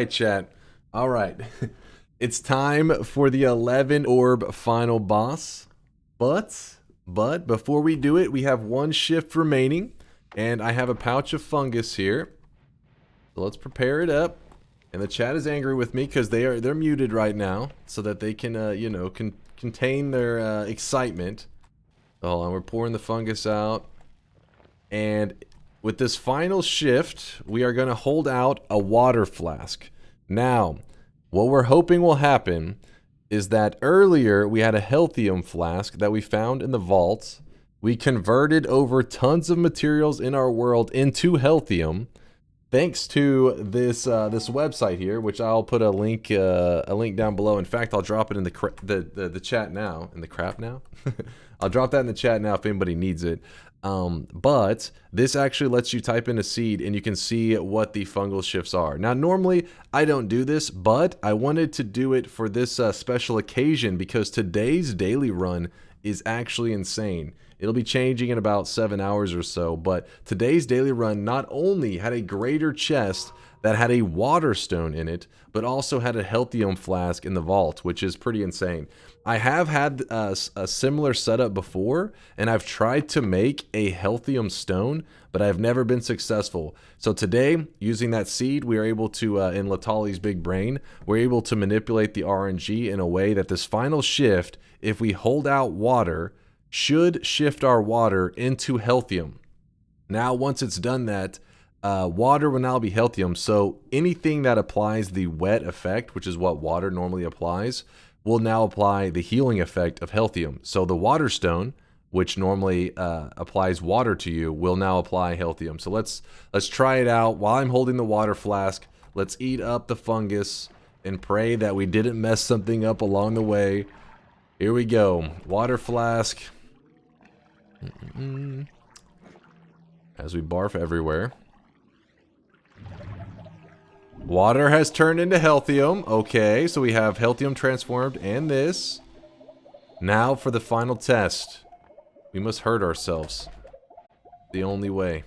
Hey chat. All right. It's time for the 11 orb final boss. But before we do it, we have one shift remaining and I have a pouch of fungus here. So let's prepare it up. And the chat is angry with me cuz they're muted right now so that they can contain their excitement. So hold on, we're pouring the fungus out. And with this final shift, we are going to hold out a water flask. Now, what we're hoping will happen is that earlier we had a Healthium flask that we found in the vaults. We converted over tons of materials in our world into Healthium, thanks to this this website here, which I'll put a link down below. In fact, I'll drop it in the chat now. In the crap now, I'll drop that in the chat now if anybody needs it. But this actually lets you type in a seed and you can see what the fungal shifts are. Now, normally I don't do this, but I wanted to do it for this special occasion because today's daily run is actually insane. It'll be changing in about 7 hours or so, but today's daily run not only had a greater chest that had a water stone in it, but also had a Healthium flask in the vault, which is pretty insane. I have had a similar setup before, and I've tried to make a Healthium stone, but I've never been successful. So today, using that seed, we are able to, in Latali's big brain, we're able to manipulate the RNG in a way that this final shift, if we hold out water, should shift our water into Healthium. Now, once it's done that, water will now be Healthium, so anything that applies the wet effect, which is what water normally applies, will now apply the healing effect of Healthium. So the water stone, which normally applies water to you, will now apply Healthium. So let's try it out. While I'm holding the water flask, let's eat up the fungus and pray that we didn't mess something up along the way. Here we go. Water flask. As we barf everywhere. Water has turned into Healthium. Okay, so we have Healthium transformed and this. Now for the final test. We must hurt ourselves. The only way.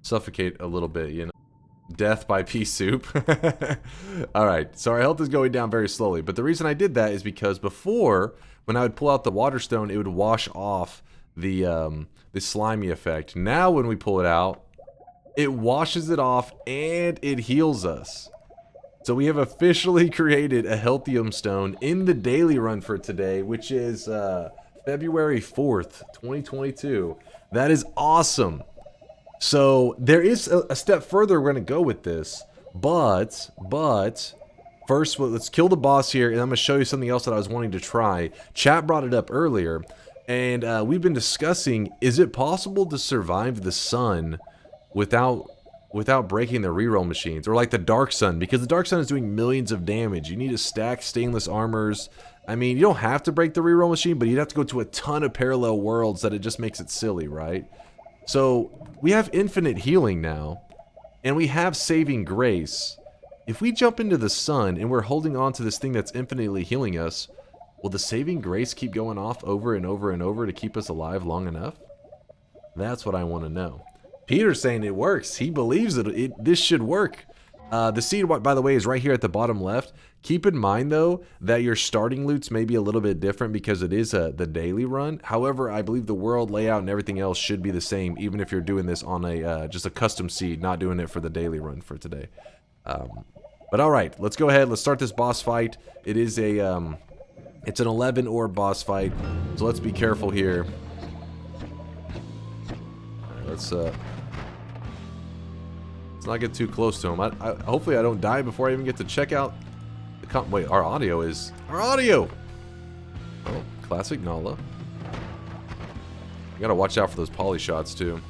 Suffocate a little bit, you know. Death by pea soup. Alright, so our health is going down very slowly. But the reason I did that is because before, when I would pull out the water stone, it would wash off the slimy effect. Now when we pull it out, it washes it off and it heals us. So we have officially created a Healthium Stone in the daily run for today, which is February 4th, 2022. That is awesome. So there is a step further we're going to go with this. But first, let's kill the boss here, and I'm going to show you something else that I was wanting to try. Chat brought it up earlier, and we've been discussing, is it possible to survive the sun without breaking the reroll machines, or like the Dark Sun, because the Dark Sun is doing millions of damage. You need to stack stainless armors. I mean, you don't have to break the reroll machine, but you'd have to go to a ton of parallel worlds that it just makes it silly, right? So we have infinite healing now, and we have saving grace. If we jump into the sun and we're holding on to this thing that's infinitely healing us, will the saving grace keep going off over and over and over to keep us alive long enough? That's what I want to know. Peter's saying it works. He believes that this should work. The seed, by the way, is right here at the bottom left. Keep in mind, though, that your starting loots may be a little bit different because it is the daily run. However, I believe the world layout and everything else should be the same, even if you're doing this on a just a custom seed, not doing it for the daily run for today. But all right, let's go ahead. Let's start this boss fight. It is a it's an 11 orb boss fight, so let's be careful here. All right, let's not get too close to him. Hopefully I don't die before I even get to check out the wait, our audio is... Our audio! Oh, classic Nala. You gotta watch out for those poly shots, too.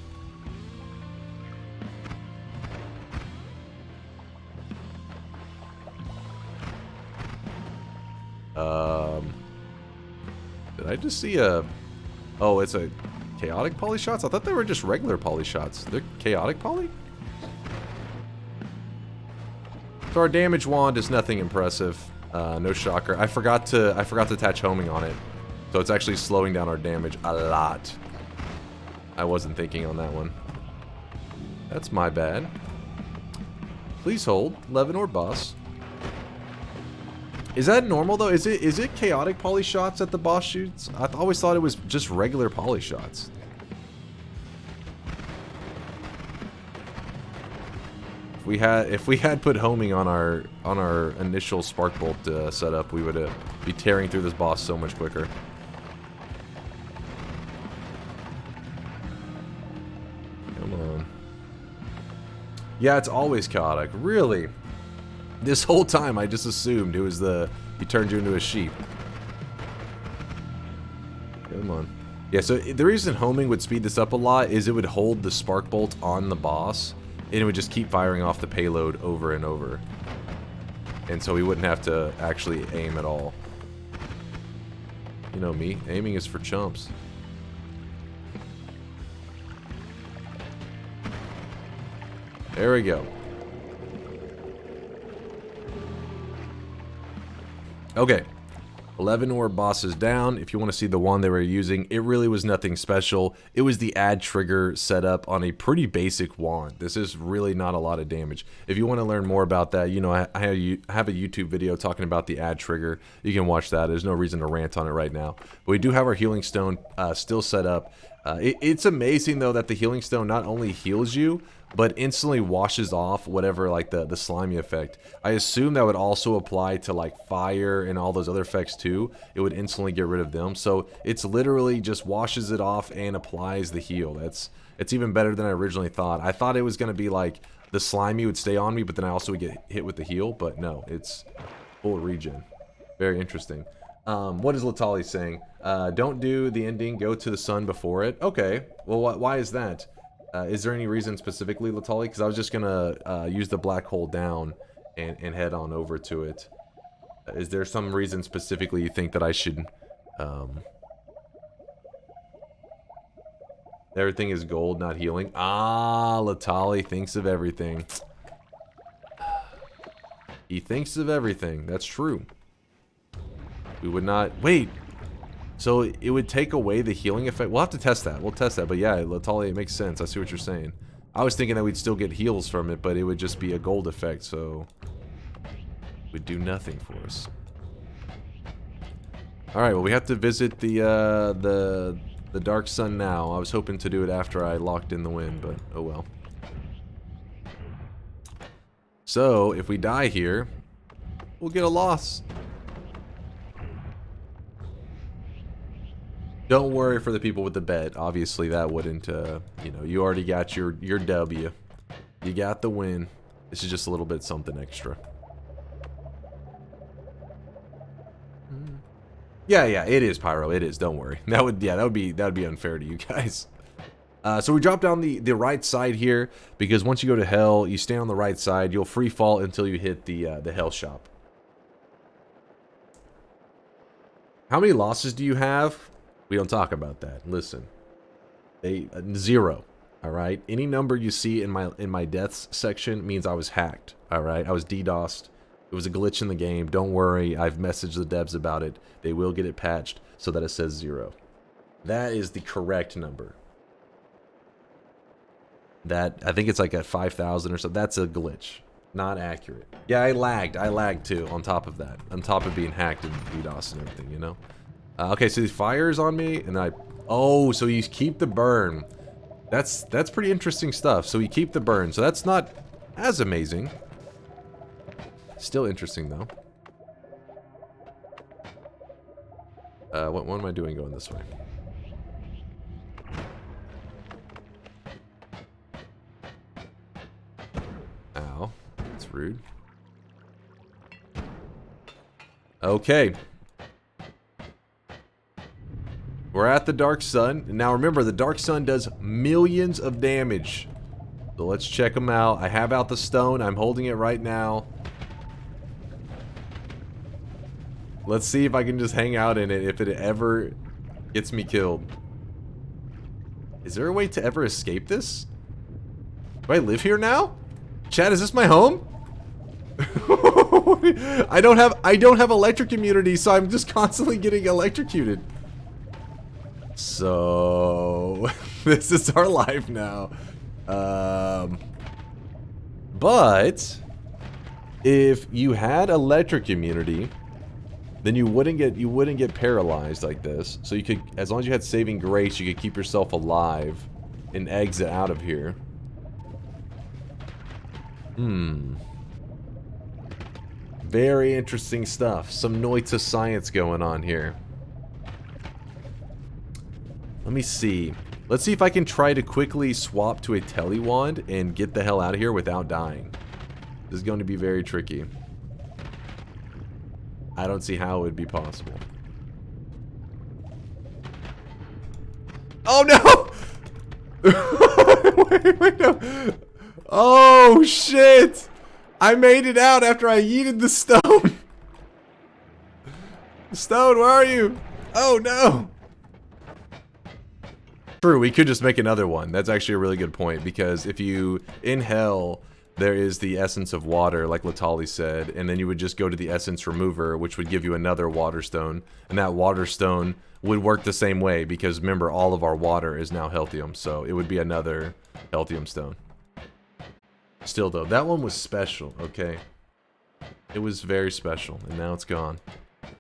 Did I just see a... Oh, it's a chaotic poly shots? I thought they were just regular poly shots. They're chaotic poly? So our damage wand is nothing impressive. No shocker. I forgot to attach homing on it. So it's actually slowing down our damage a lot. I wasn't thinking on that one. That's my bad. Please hold. 11 orb boss. Is that normal though? Is it chaotic poly shots that the boss shoots? I always thought it was just regular poly shots. If we had put homing on our initial spark bolt setup, we would be tearing through this boss so much quicker. Come on. Yeah, it's always chaotic. Really? This whole time I just assumed it was he turned you into a sheep. Come on. Yeah, so the reason homing would speed this up a lot is it would hold the spark bolt on the boss, and it would just keep firing off the payload over and over. And so we wouldn't have to actually aim at all. You know me, aiming is for chumps. There we go. Okay, 11 orb bosses down. If you want to see the wand they were using, it really was nothing special. It was the add trigger setup on a pretty basic wand. This is really not a lot of damage. If you want to learn more about that, you know, I have a YouTube video talking about the add trigger. You can watch that. There's no reason to rant on it right now. But we do have our healing stone still set up. It's amazing though that the healing stone not only heals you, but instantly washes off whatever, like the slimy effect. I assume that would also apply to like fire and all those other effects too. It would instantly get rid of them. So it's literally just washes it off and applies the heal. It's even better than I originally thought. I thought it was gonna be like the slimy would stay on me, but then I also would get hit with the heal. But no, it's full regen. Very interesting. What is Latali saying? Don't do the ending, go to the sun before it. Okay, well why is that? Is there any reason specifically, Latali? Because I was just gonna use the black hole down and head on over to it. Is there some reason specifically you think that I should... Everything is gold, not healing. Ah, Latali thinks of everything. He thinks of everything. That's true. We would not... Wait! So it would take away the healing effect. We'll have to test that. We'll test that. But yeah, Latali, it makes sense. I see what you're saying. I was thinking that we'd still get heals from it, but it would just be a gold effect, so... it would do nothing for us. Alright, well we have to visit the Dark Sun now. I was hoping to do it after I locked in the win, but oh well. So, if we die here, we'll get a loss. Don't worry for the people with the bet. Obviously, that wouldn't, you know, you already got your W. You got the win. This is just a little bit something extra. Yeah, it is, Pyro. It is. Don't worry. That would be unfair to you guys. So we drop down the right side here because once you go to hell, you stay on the right side. You'll free fall until you hit the hell shop. How many losses do you have? We don't talk about that. Listen, 0. All right. Any number you see in my deaths section means I was hacked. All right. I was DDoSed. It was a glitch in the game. Don't worry. I've messaged the devs about it. They will get it patched so that it says 0. That is the correct number. That I think it's like at 5,000 or so. That's a glitch. Not accurate. Yeah, I lagged too. On top of that, on top of being hacked and DDoS and everything, you know. Okay, so the fire is on me, and oh, so you keep the burn. That's pretty interesting stuff. So you keep the burn. So that's not as amazing. Still interesting though. What am I doing going this way? Ow, that's rude. Okay. We're at the Dark Sun. Now remember, the Dark Sun does millions of damage. So let's check them out. I have out the stone. I'm holding it right now. Let's see if I can just hang out in it if it ever gets me killed. Is there a way to ever escape this? Do I live here now? Chad, is this my home? I don't have electric immunity, so I'm just constantly getting electrocuted. So this is our life now. But If you had electric immunity, then you wouldn't get paralyzed like this. So you could, as long as you had saving grace, you could keep yourself alive and exit out of here. Very interesting stuff. Some Noita science going on here. Let me see. Let's see if I can try to quickly swap to a Telewand and get the hell out of here without dying. This is going to be very tricky. I don't see how it would be possible. Oh no! wait, no. Oh shit! I made it out after I yeeted the stone. Stone, where are you? Oh no! True, we could just make another one. That's actually a really good point, because if you, in hell, there is the essence of water, like Latali said, and then you would just go to the essence remover, which would give you another water stone, and that water stone would work the same way, because remember, all of our water is now Healthium, so it would be another Healthium stone. Still though, that one was special, okay? It was very special, and now it's gone.